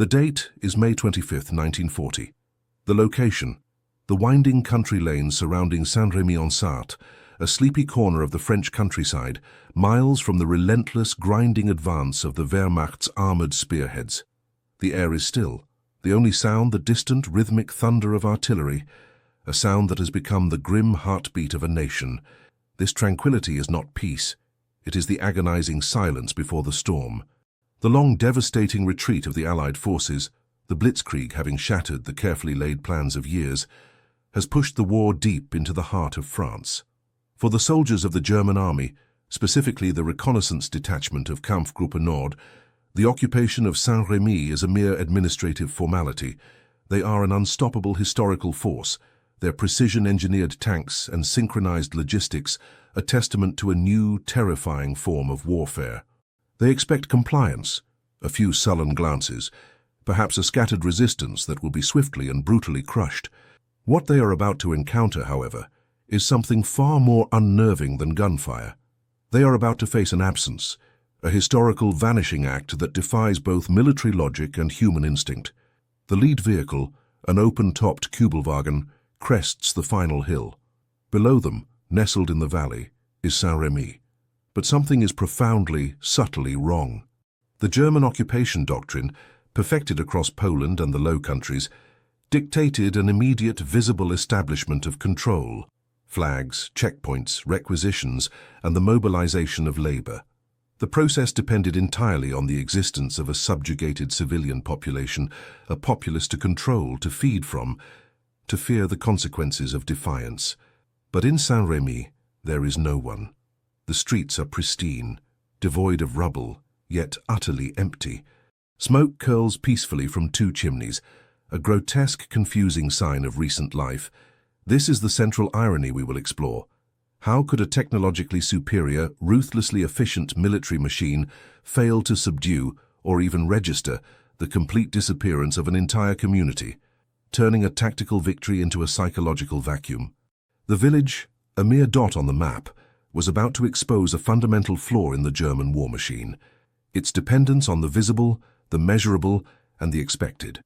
The date is May 25, 1940. The location, the winding country lanes surrounding Saint-Rémy-en-Sarthe, a sleepy corner of the French countryside, miles from the relentless, grinding advance of the Wehrmacht's armored spearheads. The air is still, the only sound the distant, rhythmic thunder of artillery, a sound that has become the grim heartbeat of a nation. This tranquility is not peace. It is the agonizing silence before the storm. The long, devastating retreat of the Allied forces, the Blitzkrieg having shattered the carefully laid plans of years, has pushed the war deep into the heart of France. For the soldiers of the German army, specifically the reconnaissance detachment of Kampfgruppe Nord, the occupation of Saint-Rémy is a mere administrative formality. They are an unstoppable historical force, their precision-engineered tanks and synchronized logistics a testament to a new, terrifying form of warfare. They expect compliance, a few sullen glances, perhaps a scattered resistance that will be swiftly and brutally crushed. What they are about to encounter, however, is something far more unnerving than gunfire. They are about to face an absence, a historical vanishing act that defies both military logic and human instinct. The lead vehicle, an open-topped Kübelwagen, crests the final hill. Below them, nestled in the valley, is Saint-Rémy. But something is profoundly, subtly wrong. The German occupation doctrine, perfected across Poland and the Low Countries, dictated an immediate, visible establishment of control, flags, checkpoints, requisitions, and the mobilization of labor. The process depended entirely on the existence of a subjugated civilian population, a populace to control, to feed from, to fear the consequences of defiance. But in Saint-Rémy, there is no one. The streets are pristine, devoid of rubble, yet utterly empty. Smoke curls peacefully from two chimneys, a grotesque, confusing sign of recent life. This is the central irony we will explore. How could a technologically superior, ruthlessly efficient military machine fail to subdue, or even register, the complete disappearance of an entire community, turning a tactical victory into a psychological vacuum? The village, a mere dot on the map, was about to expose a fundamental flaw in the German war machine, its dependence on the visible, the measurable, and the expected.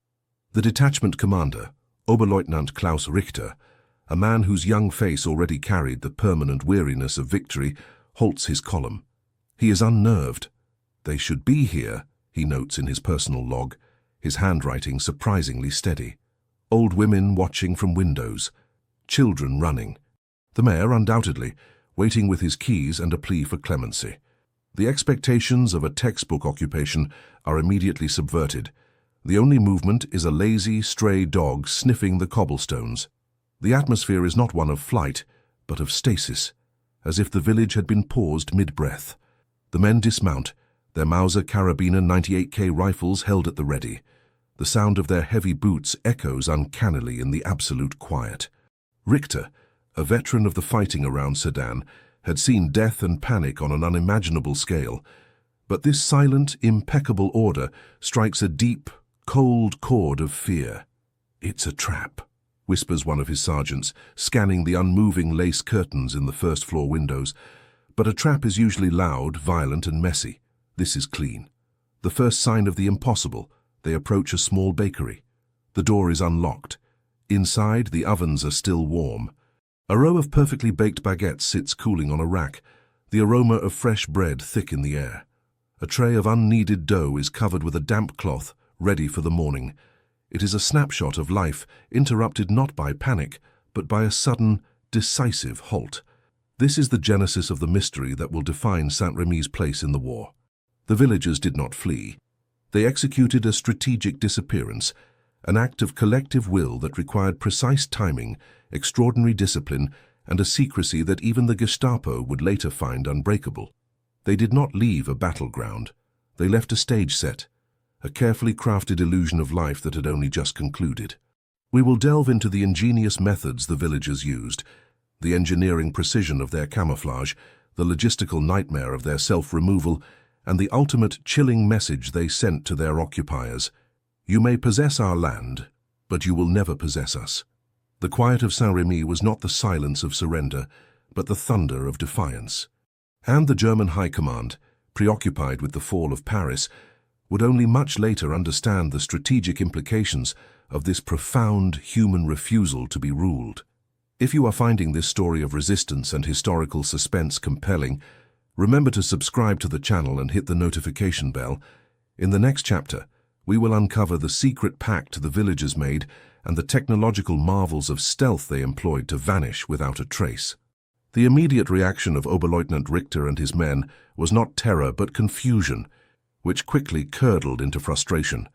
The detachment commander, Oberleutnant Klaus Richter, a man whose young face already carried the permanent weariness of victory, halts his column. He is unnerved. "They should be here," he notes in his personal log, his handwriting surprisingly steady. Old women watching from windows, children running. The mayor, undoubtedly, waiting with his keys and a plea for clemency. The expectations of a textbook occupation are immediately subverted. The only movement is a lazy, stray dog sniffing the cobblestones. The atmosphere is not one of flight, but of stasis, as if the village had been paused mid-breath. The men dismount, their Mauser Karabiner 98K rifles held at the ready. The sound of their heavy boots echoes uncannily in the absolute quiet. Richter, a veteran of the fighting around Sedan, had seen death and panic on an unimaginable scale. But this silent, impeccable order strikes a deep, cold chord of fear. "It's a trap," whispers one of his sergeants, scanning the unmoving lace curtains in the first-floor windows. But a trap is usually loud, violent, and messy. This is clean. The first sign of the impossible, they approach a small bakery. The door is unlocked. Inside, the ovens are still warm. A row of perfectly baked baguettes sits cooling on a rack, the aroma of fresh bread thick in the air. A tray of unkneaded dough is covered with a damp cloth, ready for the morning. It is a snapshot of life, interrupted not by panic, but by a sudden, decisive halt. This is the genesis of the mystery that will define Saint-Rémy's place in the war. The villagers did not flee. They executed a strategic disappearance, an act of collective will that required precise timing, extraordinary discipline, and a secrecy that even the Gestapo would later find unbreakable. They did not leave a battleground. They left a stage set, a carefully crafted illusion of life that had only just concluded. We will delve into the ingenious methods the villagers used, the engineering precision of their camouflage, the logistical nightmare of their self-removal, and the ultimate chilling message they sent to their occupiers. "You may possess our land, but you will never possess us." The quiet of Saint-Rémy was not the silence of surrender, but the thunder of defiance. And the German High Command, preoccupied with the fall of Paris, would only much later understand the strategic implications of this profound human refusal to be ruled. If you are finding this story of resistance and historical suspense compelling, remember to subscribe to the channel and hit the notification bell. In the next chapter, we will uncover the secret pact the villagers made and the technological marvels of stealth they employed to vanish without a trace. The immediate reaction of Oberleutnant Richter and his men was not terror but confusion, which quickly curdled into frustration.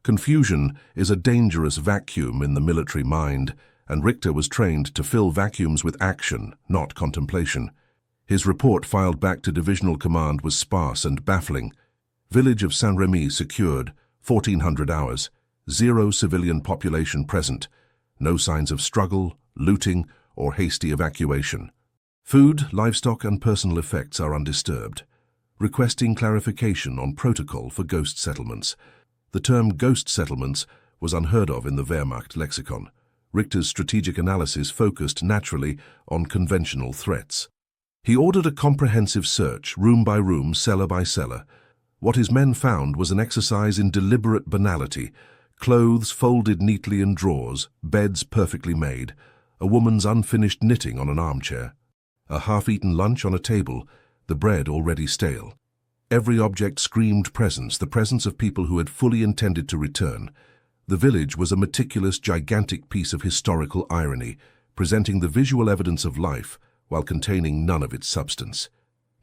Confusion is a dangerous vacuum in the military mind, and Richter was trained to fill vacuums with action, not contemplation. His report filed back to Divisional Command was sparse and baffling. Village of Saint-Rémy secured, 1400 hours, 0 civilian population present, no signs of struggle, looting, or hasty evacuation. Food, livestock, and personal effects are undisturbed. Requesting clarification on protocol for ghost settlements. The term ghost settlements was unheard of in the Wehrmacht lexicon. Richter's strategic analysis focused naturally on conventional threats. He ordered a comprehensive search, room by room, cellar by cellar. What his men found was an exercise in deliberate banality: clothes folded neatly in drawers, beds perfectly made, a woman's unfinished knitting on an armchair, a half-eaten lunch on a table, the bread already stale. Every object screamed presence, the presence of people who had fully intended to return. The village was a meticulous, gigantic piece of historical irony, presenting the visual evidence of life while containing none of its substance.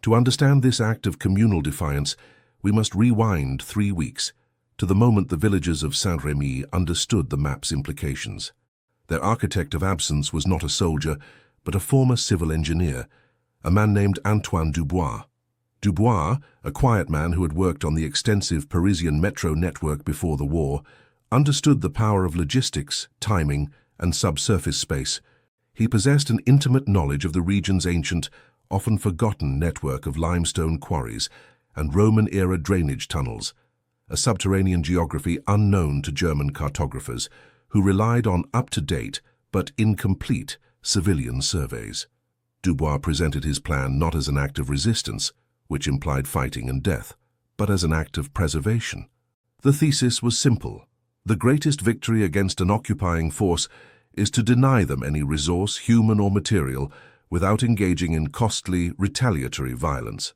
To understand this act of communal defiance, we must rewind 3 weeks, to the moment the villagers of Saint-Rémy understood the map's implications. Their architect of absence was not a soldier, but a former civil engineer, a man named Antoine Dubois. Dubois, a quiet man who had worked on the extensive Parisian metro network before the war, understood the power of logistics, timing, and subsurface space. He possessed an intimate knowledge of the region's ancient, often forgotten network of limestone quarries and Roman-era drainage tunnels, a subterranean geography unknown to German cartographers, who relied on up-to-date but incomplete civilian surveys. Dubois presented his plan not as an act of resistance, which implied fighting and death, but as an act of preservation. The thesis was simple: the greatest victory against an occupying force is to deny them any resource, human or material, without engaging in costly, retaliatory violence.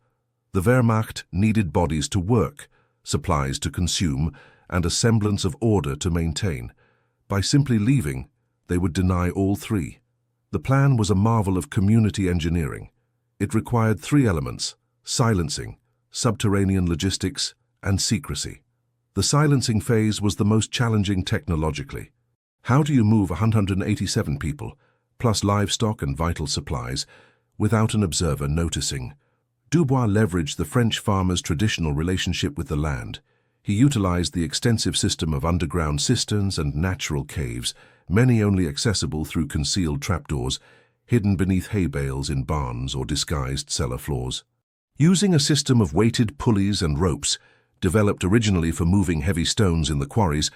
The Wehrmacht needed bodies to work, supplies to consume, and a semblance of order to maintain. By simply leaving, they would deny all three. The plan was a marvel of community engineering. It required 3 elements: silencing, subterranean logistics, and secrecy. The silencing phase was the most challenging technologically. How do you move 187 people, plus livestock and vital supplies, without an observer noticing? Dubois leveraged the French farmer's traditional relationship with the land. He utilized the extensive system of underground cisterns and natural caves, many only accessible through concealed trapdoors, hidden beneath hay bales in barns or disguised cellar floors. Using a system of weighted pulleys and ropes, developed originally for moving heavy stones in the quarries,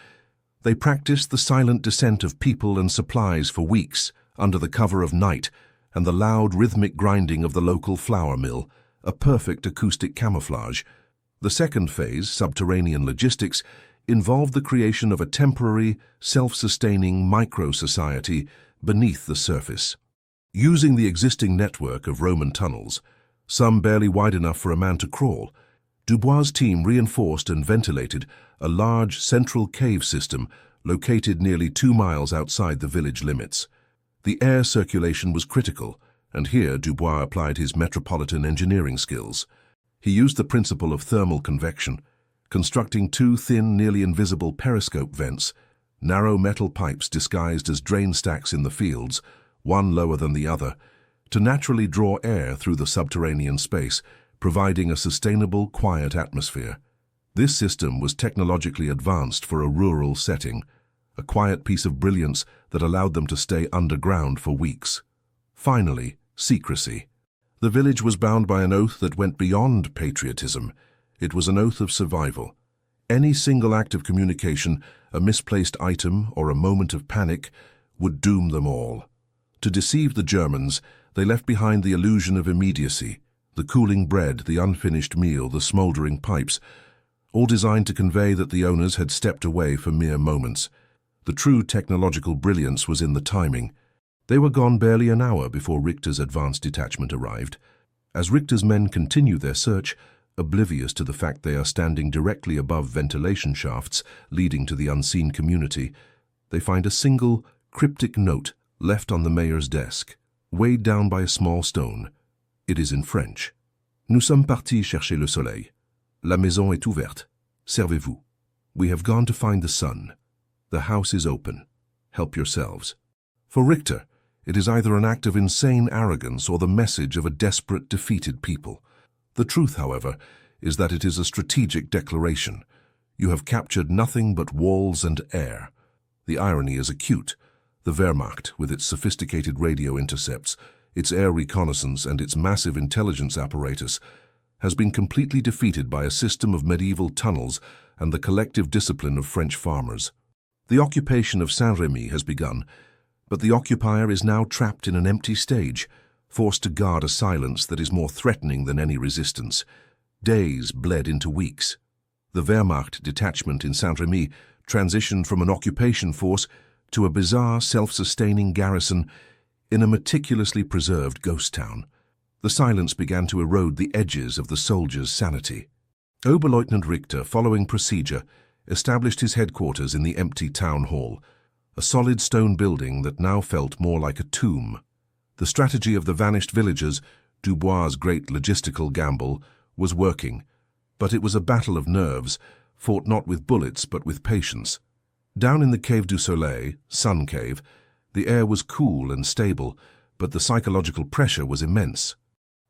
they practiced the silent descent of people and supplies for weeks under the cover of night and the loud rhythmic grinding of the local flour mill, a perfect acoustic camouflage. The second phase, subterranean logistics, involved the creation of a temporary, self-sustaining micro-society beneath the surface. Using the existing network of Roman tunnels, some barely wide enough for a man to crawl, Dubois' team reinforced and ventilated a large central cave system located nearly 2 miles outside the village limits. The air circulation was critical, and here Dubois applied his metropolitan engineering skills. He used the principle of thermal convection, constructing 2 thin, nearly invisible periscope vents, narrow metal pipes disguised as drain stacks in the fields, one lower than the other, to naturally draw air through the subterranean space, providing a sustainable, quiet atmosphere. This system was technologically advanced for a rural setting, a quiet piece of brilliance that allowed them to stay underground for weeks. Finally, secrecy. The village was bound by an oath that went beyond patriotism. It was an oath of survival. Any single act of communication, a misplaced item, or a moment of panic would doom them all. To deceive the Germans, they left behind the illusion of immediacy, the cooling bread, the unfinished meal, the smoldering pipes. all designed to convey that the owners had stepped away for mere moments. The true technological brilliance was in the timing. They were gone barely an hour before Richter's advanced detachment arrived. As Richter's men continue their search, oblivious to the fact they are standing directly above ventilation shafts leading to the unseen community, they find a single, cryptic note left on the mayor's desk, weighed down by a small stone. It is in French. Nous sommes partis chercher le soleil. La maison est ouverte. Servez-vous. We have gone to find the sun. The house is open. Help yourselves. For Richter, it is either an act of insane arrogance or the message of a desperate, defeated people. The truth, however, is that it is a strategic declaration. You have captured nothing but walls and air. The irony is acute. The Wehrmacht, with its sophisticated radio intercepts, its air reconnaissance and its massive intelligence apparatus, has been completely defeated by a system of medieval tunnels and the collective discipline of French farmers. The occupation of Saint-Rémy has begun, but the occupier is now trapped in an empty stage, forced to guard a silence that is more threatening than any resistance. Days bled into weeks. The Wehrmacht detachment in Saint-Rémy transitioned from an occupation force to a bizarre, self-sustaining garrison in a meticulously preserved ghost town. The silence began to erode the edges of the soldiers' sanity. Oberleutnant Richter, following procedure, established his headquarters in the empty town hall, a solid stone building that now felt more like a tomb. The strategy of the vanished villagers, Dubois' great logistical gamble, was working, but it was a battle of nerves, fought not with bullets but with patience. Down in the Cave du Soleil, Sun Cave, the air was cool and stable, but the psychological pressure was immense.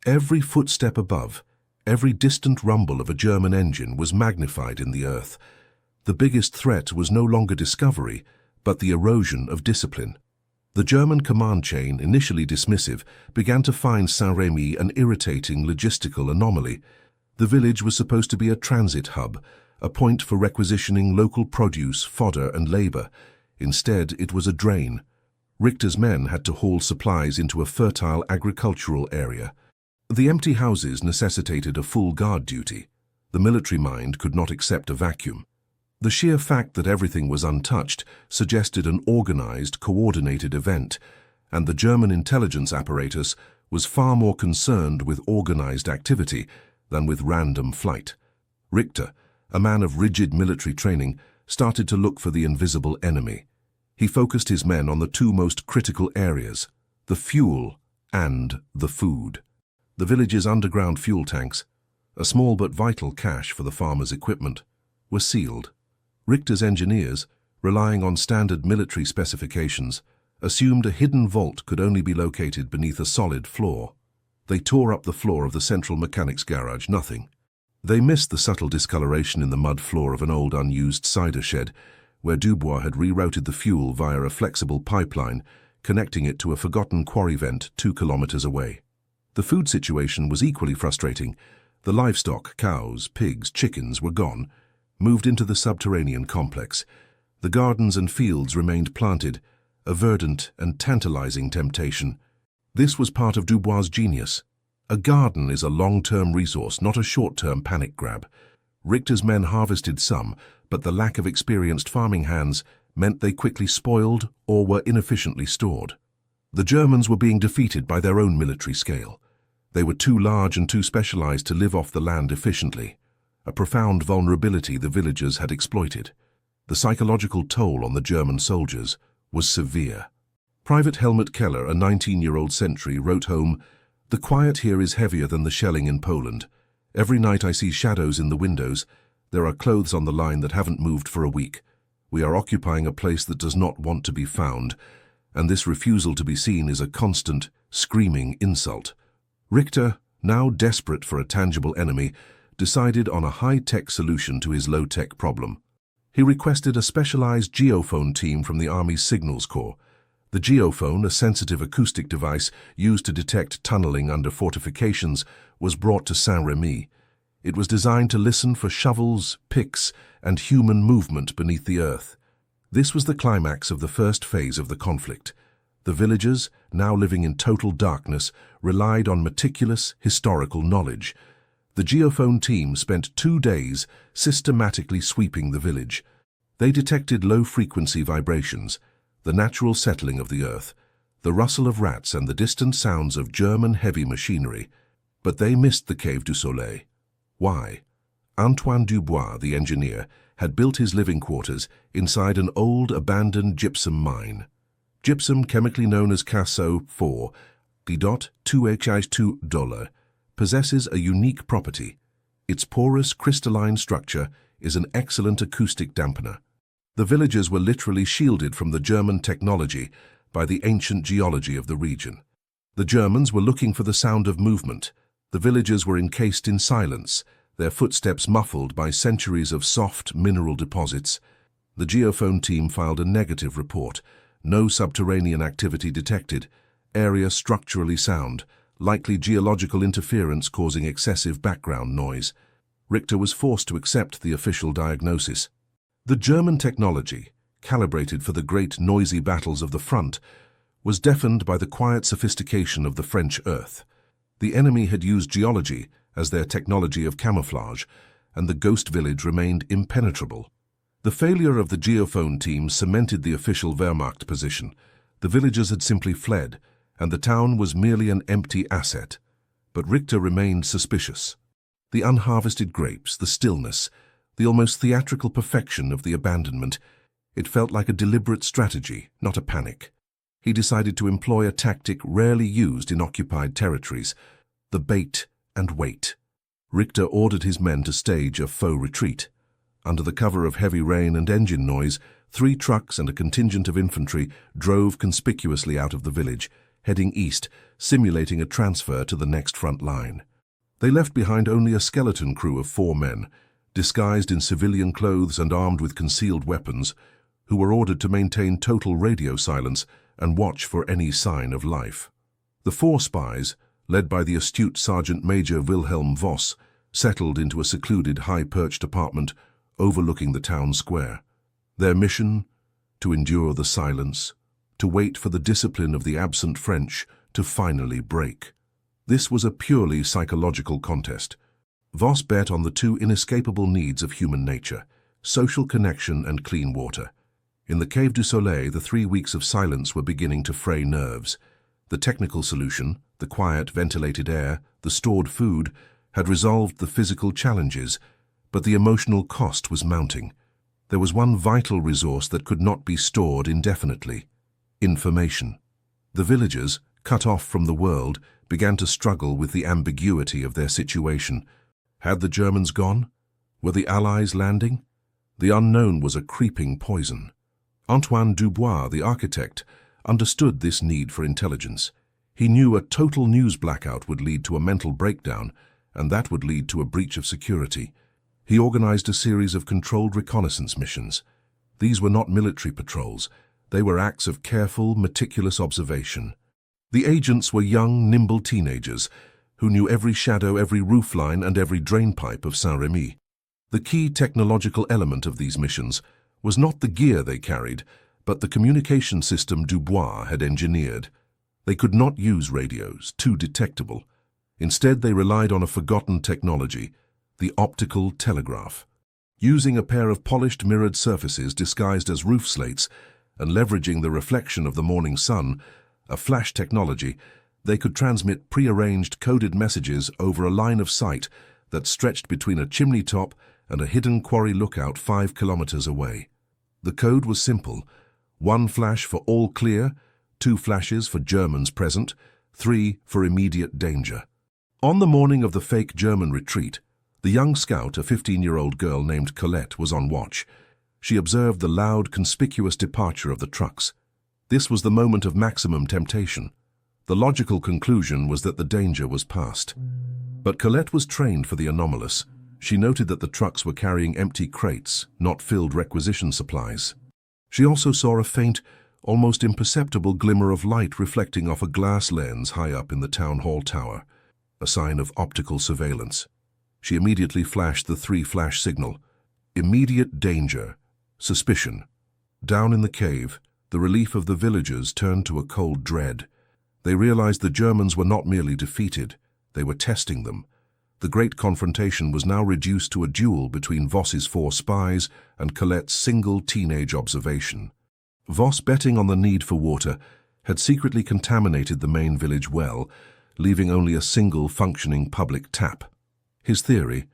Every footstep above, every distant rumble of a German engine was magnified in the earth. The biggest threat was no longer discovery, but the erosion of discipline. The German command chain, initially dismissive, began to find Saint-Rémy an irritating logistical anomaly. The village was supposed to be a transit hub, a point for requisitioning local produce, fodder and labor. Instead, it was a drain. Richter's men had to haul supplies into a fertile agricultural area. The empty houses necessitated a full guard duty. The military mind could not accept a vacuum. The sheer fact that everything was untouched suggested an organized, coordinated event, and the German intelligence apparatus was far more concerned with organized activity than with random flight. Richter, a man of rigid military training, started to look for the invisible enemy. He focused his men on the two most critical areas, the fuel and the food. The village's underground fuel tanks, a small but vital cache for the farmers' equipment, were sealed. Richter's engineers, relying on standard military specifications, assumed a hidden vault could only be located beneath a solid floor. They tore up the floor of the central mechanics garage, nothing. They missed the subtle discoloration in the mud floor of an old unused cider shed, where Dubois had rerouted the fuel via a flexible pipeline, connecting it to a forgotten quarry vent 2 kilometers away. The food situation was equally frustrating. The livestock, cows, pigs, chickens, were gone, moved into the subterranean complex. The gardens and fields remained planted, a verdant and tantalizing temptation. This was part of Dubois' genius. A garden is a long-term resource, not a short-term panic grab. Richter's men harvested some, but the lack of experienced farming hands meant they quickly spoiled or were inefficiently stored. The Germans were being defeated by their own military scale. They were too large and too specialized to live off the land efficiently, a profound vulnerability the villagers had exploited. The psychological toll on the German soldiers was severe. Private Helmut Keller, a 19-year-old sentry, wrote home, "The quiet here is heavier than the shelling in Poland. Every night I see shadows in the windows. There are clothes on the line that haven't moved for a week. We are occupying a place that does not want to be found, and this refusal to be seen is a constant, screaming insult." Richter, now desperate for a tangible enemy, decided on a high-tech solution to his low-tech problem. He requested a specialized geophone team from the Army's Signals Corps. The geophone, a sensitive acoustic device used to detect tunneling under fortifications, was brought to Saint-Rémy. It was designed to listen for shovels, picks, and human movement beneath the earth. This was the climax of the first phase of the conflict. The villagers, now living in total darkness, relied on meticulous historical knowledge. The geophone team spent 2 days systematically sweeping the village. They detected low-frequency vibrations, the natural settling of the earth, the rustle of rats and the distant sounds of German heavy machinery. But they missed the Cave du Soleil. Why? Antoine Dubois, the engineer, had built his living quarters inside an old abandoned gypsum mine. Gypsum, chemically known as Casso 4, $2Hi2, possesses a unique property. Its porous, crystalline structure is an excellent acoustic dampener. The villagers were literally shielded from the German technology by the ancient geology of the region. The Germans were looking for the sound of movement. The villagers were encased in silence, their footsteps muffled by centuries of soft mineral deposits. The geophone team filed a negative report. No subterranean activity detected. Area structurally sound. Likely geological interference causing excessive background noise. Richter was forced to accept the official diagnosis. The German technology, calibrated for the great noisy battles of the front, was deafened by the quiet sophistication of the French earth. The enemy had used geology as their technology of camouflage, and the ghost village remained impenetrable. The failure of the geophone team cemented the official Wehrmacht position. The villagers had simply fled, and the town was merely an empty asset. But Richter remained suspicious. The unharvested grapes, the stillness, the almost theatrical perfection of the abandonment, it felt like a deliberate strategy, not a panic. He decided to employ a tactic rarely used in occupied territories, the bait and wait. Richter ordered his men to stage a faux retreat. Under the cover of heavy rain and engine noise, 3 trucks and a contingent of infantry drove conspicuously out of the village, heading east, simulating a transfer to the next front line. They left behind only a skeleton crew of 4 men, disguised in civilian clothes and armed with concealed weapons, who were ordered to maintain total radio silence and watch for any sign of life. The 4 spies, led by the astute Sergeant Major Wilhelm Voss, settled into a secluded high-perched apartment overlooking the town square. Their mission? To endure the silence, to wait for the discipline of the absent French to finally break. This was a purely psychological contest. Voss bet on the 2 inescapable needs of human nature, social connection and clean water. In the Cave du Soleil, the 3 weeks of silence were beginning to fray nerves. The technical solution, the quiet, ventilated air, the stored food, had resolved the physical challenges, but the emotional cost was mounting. There was one vital resource that could not be stored indefinitely: information. The villagers, cut off from the world, began to struggle with the ambiguity of their situation. Had the Germans gone? Were the Allies landing? The unknown was a creeping poison. Antoine Dubois, the architect, understood this need for intelligence. He knew a total news blackout would lead to a mental breakdown, and that would lead to a breach of security. He organized a series of controlled reconnaissance missions. These were not military patrols. They were acts of careful, meticulous observation. The agents were young, nimble teenagers who knew every shadow, every roofline, and every drainpipe of Saint-Rémy. The key technological element of these missions was not the gear they carried, but the communication system Dubois had engineered. They could not use radios, too detectable. Instead, they relied on a forgotten technology, the optical telegraph. Using a pair of polished mirrored surfaces disguised as roof slates and leveraging the reflection of the morning sun, a flash technology, they could transmit prearranged coded messages over a line of sight that stretched between a chimney top and a hidden quarry lookout 5 kilometers away. The code was simple: 1 flash for all clear, 2 flashes for Germans present, 3 for immediate danger. On the morning of the fake German retreat, the young scout, a 15-year-old girl named Colette, was on watch. She observed the loud, conspicuous departure of the trucks. This was the moment of maximum temptation. The logical conclusion was that the danger was past. But Colette was trained for the anomalous. She noted that the trucks were carrying empty crates, not filled requisition supplies. She also saw a faint, almost imperceptible glimmer of light reflecting off a glass lens high up in the town hall tower, a sign of optical surveillance. She immediately flashed the 3-flash signal: immediate danger, suspicion. Down in the cave, the relief of the villagers turned to a cold dread. They realized the Germans were not merely defeated, they were testing them. The great confrontation was now reduced to a duel between Voss's 4 spies and Colette's single teenage observation. Voss, betting on the need for water, had secretly contaminated the main village well, leaving only a single functioning public tap. His theory,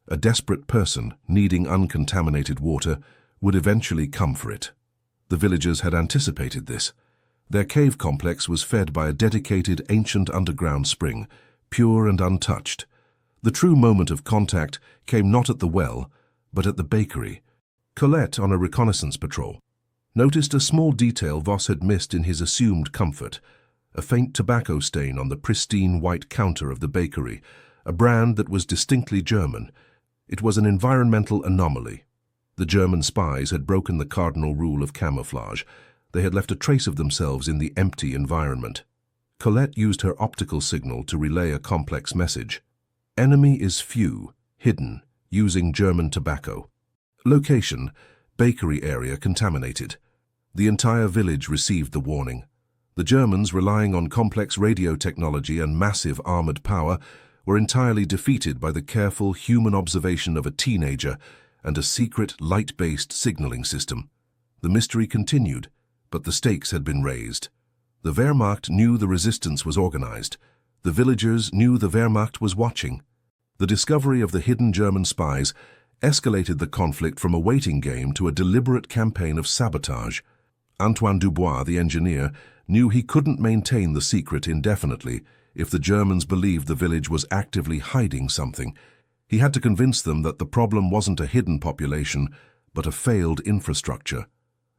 a desperate person needing uncontaminated water, would eventually come for it. The villagers had anticipated this. Their cave complex was fed by a dedicated ancient underground spring, pure and untouched. The true moment of contact came not at the well, but at the bakery. Colette, on a reconnaissance patrol, noticed a small detail Voss had missed in his assumed comfort: a faint tobacco stain on the pristine white counter of the bakery, a brand that was distinctly German. It was an environmental anomaly. The German spies had broken the cardinal rule of camouflage. They had left a trace of themselves in the empty environment. Colette used her optical signal to relay a complex message. Enemy is few, hidden, using German tobacco. Location: bakery area contaminated. The entire village received the warning. The Germans, relying on complex radio technology and massive armored power, were entirely defeated by the careful human observation of a teenager and a secret light-based signaling system. The mystery continued, but the stakes had been raised. The Wehrmacht knew the resistance was organized. The villagers knew the Wehrmacht was watching. The discovery of the hidden German spies escalated the conflict from a waiting game to a deliberate campaign of sabotage. Antoine Dubois, the engineer, knew he couldn't maintain the secret indefinitely if the Germans believed the village was actively hiding something. He had to convince them that the problem wasn't a hidden population, but a failed infrastructure.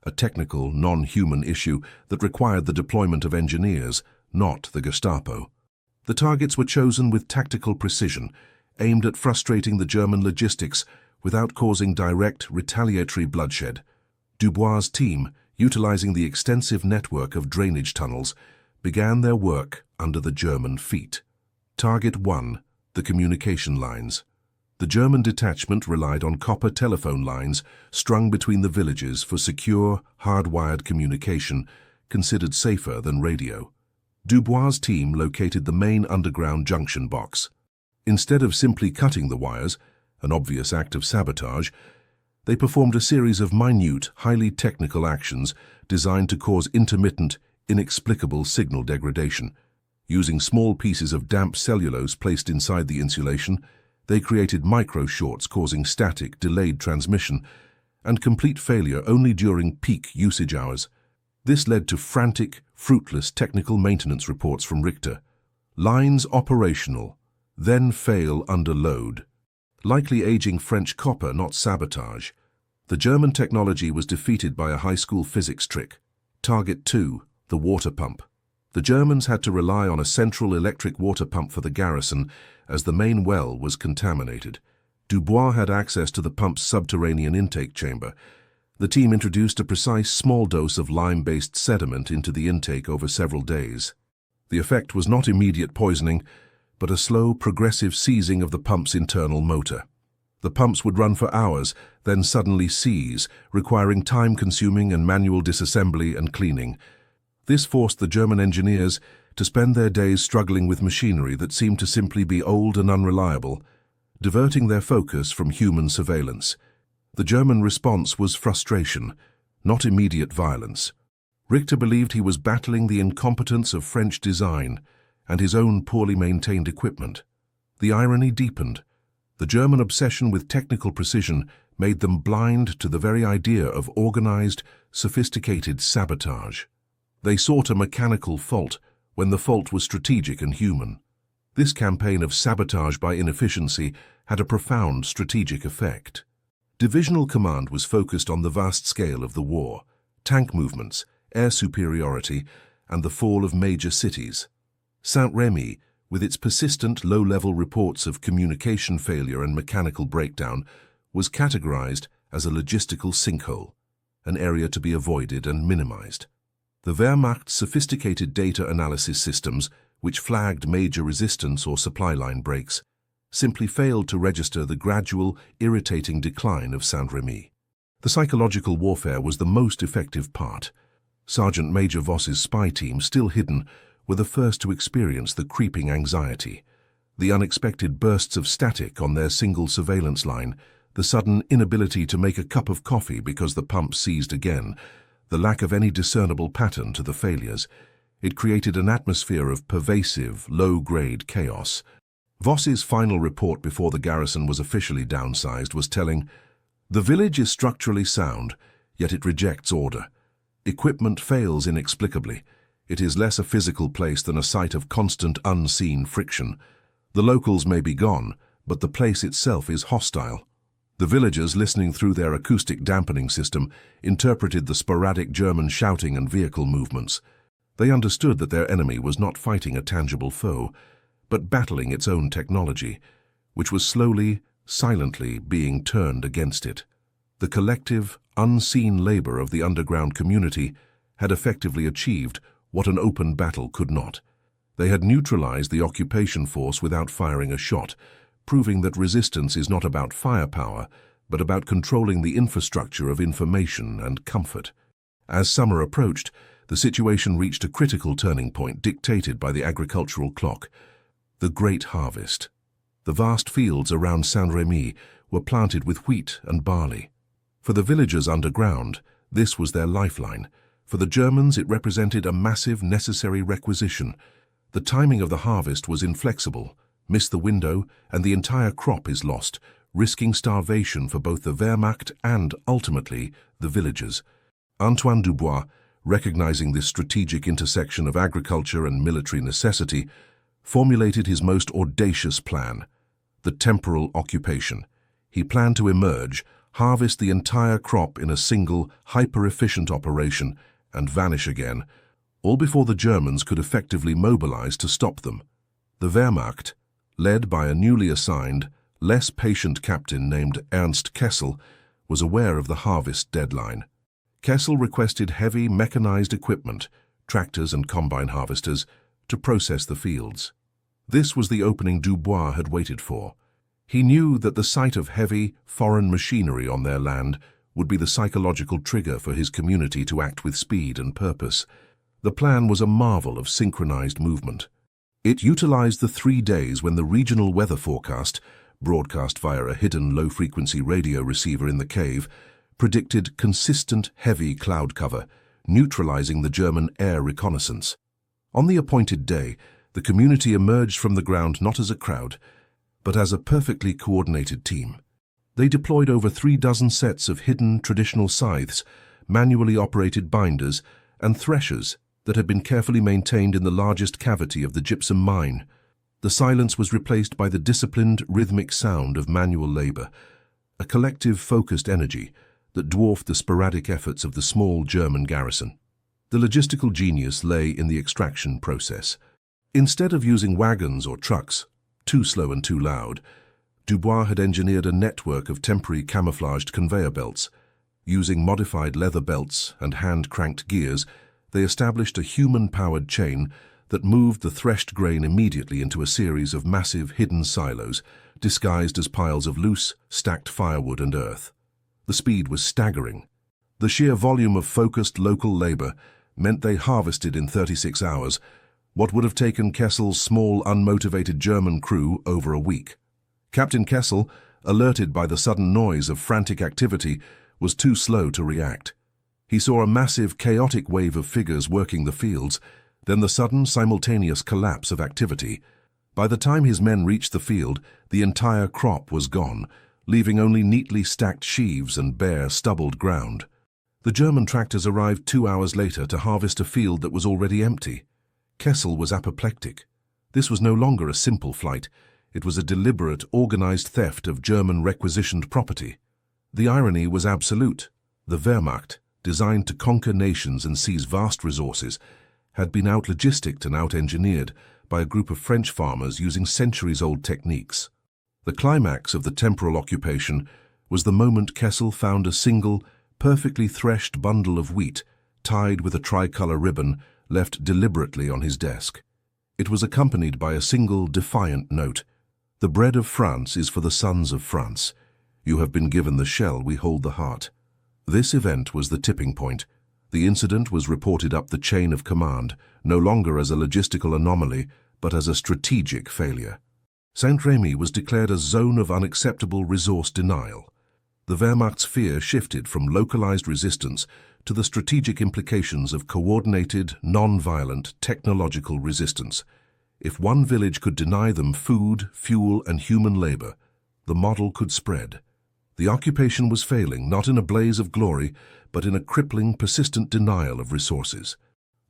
A technical, non-human issue that required the deployment of engineers, not the Gestapo. The targets were chosen with tactical precision, aimed at frustrating the German logistics without causing direct, retaliatory bloodshed. Dubois' team, utilizing the extensive network of drainage tunnels, began their work under the German feet. Target 1: the communication lines. The German detachment relied on copper telephone lines strung between the villages for secure, hardwired communication, considered safer than radio. Dubois' team located the main underground junction box. Instead of simply cutting the wires, an obvious act of sabotage, they performed a series of minute, highly technical actions designed to cause intermittent, inexplicable signal degradation. Using small pieces of damp cellulose placed inside the insulation, they created micro-shorts causing static, delayed transmission, and complete failure only during peak usage hours. This led to frantic, fruitless technical maintenance reports from Richter. Lines operational, then fail under load. Likely aging French copper, not sabotage. The German technology was defeated by a high school physics trick. Target 2: the water pump. The Germans had to rely on a central electric water pump for the garrison, as the main well was contaminated. Dubois had access to the pump's subterranean intake chamber. The team introduced a precise small dose of lime-based sediment into the intake over several days. The effect was not immediate poisoning, but a slow, progressive seizing of the pump's internal motor. The pumps would run for hours, then suddenly seize, requiring time-consuming and manual disassembly and cleaning. This forced the German engineers to spend their days struggling with machinery that seemed to simply be old and unreliable, diverting their focus from human surveillance. The German response was frustration, not immediate violence. Richter believed he was battling the incompetence of French design and his own poorly maintained equipment. The irony deepened. The German obsession with technical precision made them blind to the very idea of organized, sophisticated sabotage. They sought a mechanical fault when the fault was strategic and human. This campaign of sabotage by inefficiency had a profound strategic effect. Divisional command was focused on the vast scale of the war, tank movements, air superiority, and the fall of major cities. Saint-Rémy, with its persistent low-level reports of communication failure and mechanical breakdown, was categorized as a logistical sinkhole, an area to be avoided and minimized. The Wehrmacht's sophisticated data analysis systems, which flagged major resistance or supply line breaks, simply failed to register the gradual, irritating decline of Saint-Rémy. The psychological warfare was the most effective part. Sergeant Major Voss's spy team, still hidden, were the first to experience the creeping anxiety. The unexpected bursts of static on their single surveillance line, the sudden inability to make a cup of coffee because the pump seized again, the lack of any discernible pattern to the failures. It created an atmosphere of pervasive, low-grade chaos. Voss's final report before the garrison was officially downsized was telling, "The village is structurally sound, yet it rejects order. Equipment fails inexplicably. It is less a physical place than a site of constant unseen friction. The locals may be gone, but the place itself is hostile." The villagers, listening through their acoustic dampening system, interpreted the sporadic German shouting and vehicle movements. They understood that their enemy was not fighting a tangible foe, but battling its own technology, which was slowly, silently being turned against it. The collective, unseen labor of the underground community had effectively achieved what an open battle could not. They had neutralized the occupation force without firing a shot, proving that resistance is not about firepower, but about controlling the infrastructure of information and comfort. As summer approached, the situation reached a critical turning point dictated by the agricultural clock: the Great Harvest. The vast fields around Saint-Rémy were planted with wheat and barley. For the villagers underground, this was their lifeline. For the Germans, it represented a massive necessary requisition. The timing of the harvest was inflexible. Miss the window, and the entire crop is lost, risking starvation for both the Wehrmacht and, ultimately, the villagers. Antoine Dubois, recognizing this strategic intersection of agriculture and military necessity, formulated his most audacious plan: the temporal occupation. He planned to emerge, harvest the entire crop in a single, hyper-efficient operation, and vanish again, all before the Germans could effectively mobilize to stop them. The Wehrmacht, led by a newly assigned, less patient captain named Ernst Kessel, was aware of the harvest deadline. Kessel requested heavy mechanized equipment, tractors and combine harvesters, to process the fields. This was the opening Dubois had waited for. He knew that the sight of heavy, foreign machinery on their land would be the psychological trigger for his community to act with speed and purpose. The plan was a marvel of synchronized movement. It utilized the 3 days when the regional weather forecast, broadcast via a hidden low-frequency radio receiver in the cave, predicted consistent, heavy cloud cover, neutralizing the German air reconnaissance. On the appointed day, the community emerged from the ground not as a crowd, but as a perfectly coordinated team. They deployed over 36 sets of hidden traditional scythes, manually operated binders, and threshers that had been carefully maintained in the largest cavity of the gypsum mine. The silence was replaced by the disciplined, rhythmic sound of manual labor, a collective, focused energy that dwarfed the sporadic efforts of the small German garrison. The logistical genius lay in the extraction process. Instead of using wagons or trucks, too slow and too loud, Dubois had engineered a network of temporary camouflaged conveyor belts. Using modified leather belts and hand-cranked gears, they established a human-powered chain that moved the threshed grain immediately into a series of massive hidden silos, disguised as piles of loose, stacked firewood and earth. The speed was staggering. The sheer volume of focused local labor meant they harvested in 36 hours what would have taken Kessel's small, unmotivated German crew over a week. Captain Kessel, alerted by the sudden noise of frantic activity, was too slow to react. He saw a massive, chaotic wave of figures working the fields, then the sudden, simultaneous collapse of activity. By the time his men reached the field, the entire crop was gone, leaving only neatly stacked sheaves and bare, stubbled ground. The German tractors arrived 2 hours later to harvest a field that was already empty. Kessel was apoplectic. This was no longer a simple flight. It was a deliberate, organized theft of German requisitioned property. The irony was absolute. The Wehrmacht, designed to conquer nations and seize vast resources, had been out-logisticked and out-engineered by a group of French farmers using centuries-old techniques. The climax of the temporal occupation was the moment Kessel found a single, perfectly threshed bundle of wheat, tied with a tricolor ribbon, left deliberately on his desk. It was accompanied by a single, defiant note: "The bread of France is for the sons of France. You have been given the shell, we hold the heart." This event was the tipping point. The incident was reported up the chain of command, no longer as a logistical anomaly, but as a strategic failure. Saint-Rémy was declared a zone of unacceptable resource denial. The Wehrmacht's fear shifted from localized resistance to the strategic implications of coordinated, non-violent technological resistance. If one village could deny them food, fuel, and human labor, the model could spread. The occupation was failing not in a blaze of glory, but in a crippling, persistent denial of resources.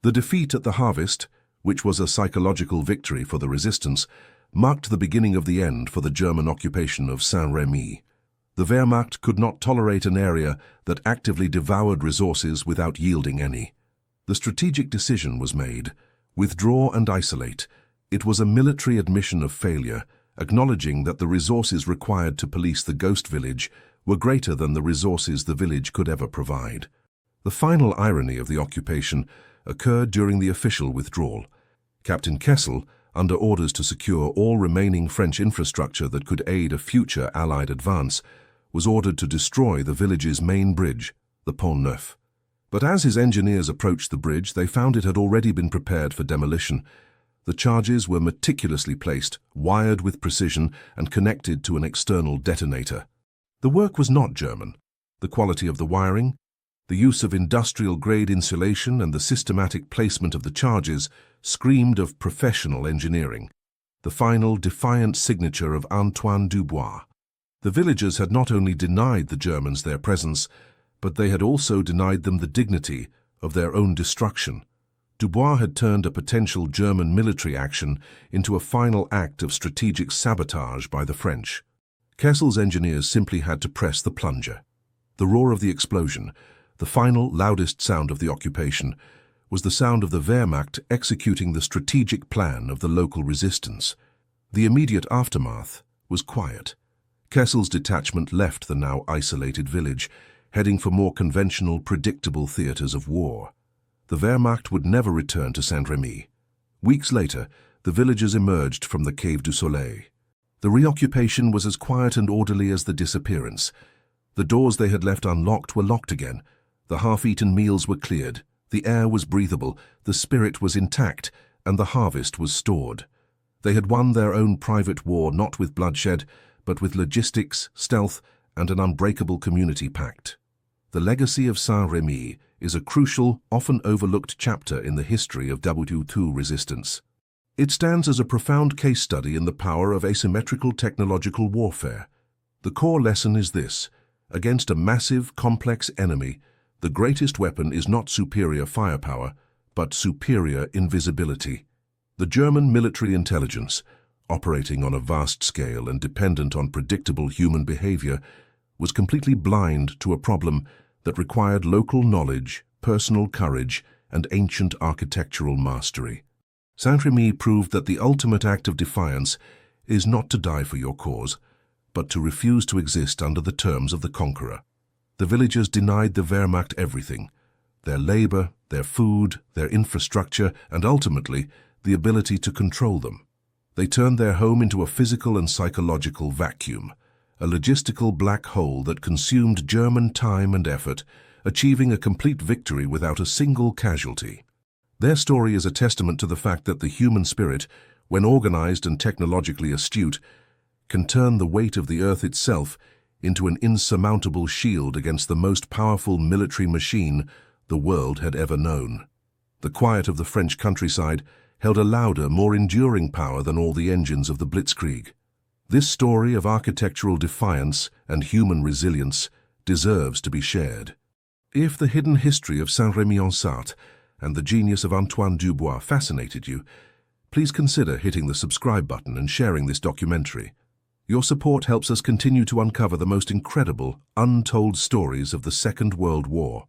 The defeat at the Harvest, which was a psychological victory for the resistance, marked the beginning of the end for the German occupation of Saint-Rémy. The Wehrmacht could not tolerate an area that actively devoured resources without yielding any. The strategic decision was made: withdraw and isolate. It was a military admission of failure, acknowledging that the resources required to police the ghost village were greater than the resources the village could ever provide. The final irony of the occupation occurred during the official withdrawal. Captain Kessel, under orders to secure all remaining French infrastructure that could aid a future Allied advance, was ordered to destroy the village's main bridge, the Pont Neuf. But as his engineers approached the bridge, they found it had already been prepared for demolition. The charges were meticulously placed, wired with precision, and connected to an external detonator. The work was not German. The quality of the wiring, the use of industrial-grade insulation, and the systematic placement of the charges screamed of professional engineering. The final, defiant signature of Antoine Dubois. The villagers had not only denied the Germans their presence, but they had also denied them the dignity of their own destruction. Dubois had turned a potential German military action into a final act of strategic sabotage by the French. Kessel's engineers simply had to press the plunger. The roar of the explosion, the final, loudest sound of the occupation, was the sound of the Wehrmacht executing the strategic plan of the local resistance. The immediate aftermath was quiet. Kessel's detachment left the now isolated village, heading for more conventional, predictable theaters of war. The Wehrmacht would never return to Saint-Rémy. Weeks later, the villagers emerged from the Cave du Soleil. The reoccupation was as quiet and orderly as the disappearance. The doors they had left unlocked were locked again. The half-eaten meals were cleared. The air was breathable, the spirit was intact, and the harvest was stored. They had won their own private war not with bloodshed, but with logistics, stealth, and an unbreakable community pact. The legacy of Saint-Rémy is a crucial, often overlooked chapter in the history of WTO resistance. It stands as a profound case study in the power of asymmetrical technological warfare. The core lesson is this: against a massive, complex enemy, the greatest weapon is not superior firepower, but superior invisibility. The German military intelligence, operating on a vast scale and dependent on predictable human behavior, was completely blind to a problem that required local knowledge, personal courage, and ancient architectural mastery. Saint-Rémy proved that the ultimate act of defiance is not to die for your cause, but to refuse to exist under the terms of the conqueror. The villagers denied the Wehrmacht everything: their labor, their food, their infrastructure, and ultimately, the ability to control them. They turned their home into a physical and psychological vacuum, a logistical black hole that consumed German time and effort, achieving a complete victory without a single casualty. Their story is a testament to the fact that the human spirit, when organized and technologically astute, can turn the weight of the earth itself into an insurmountable shield against the most powerful military machine the world had ever known. The quiet of the French countryside held a louder, more enduring power than all the engines of the Blitzkrieg. This story of architectural defiance and human resilience deserves to be shared. If the hidden history of Saint-Rémy-en-Sarthe and the genius of Antoine Dubois fascinated you, please consider hitting the subscribe button and sharing this documentary. Your support helps us continue to uncover the most incredible, untold stories of the Second World War.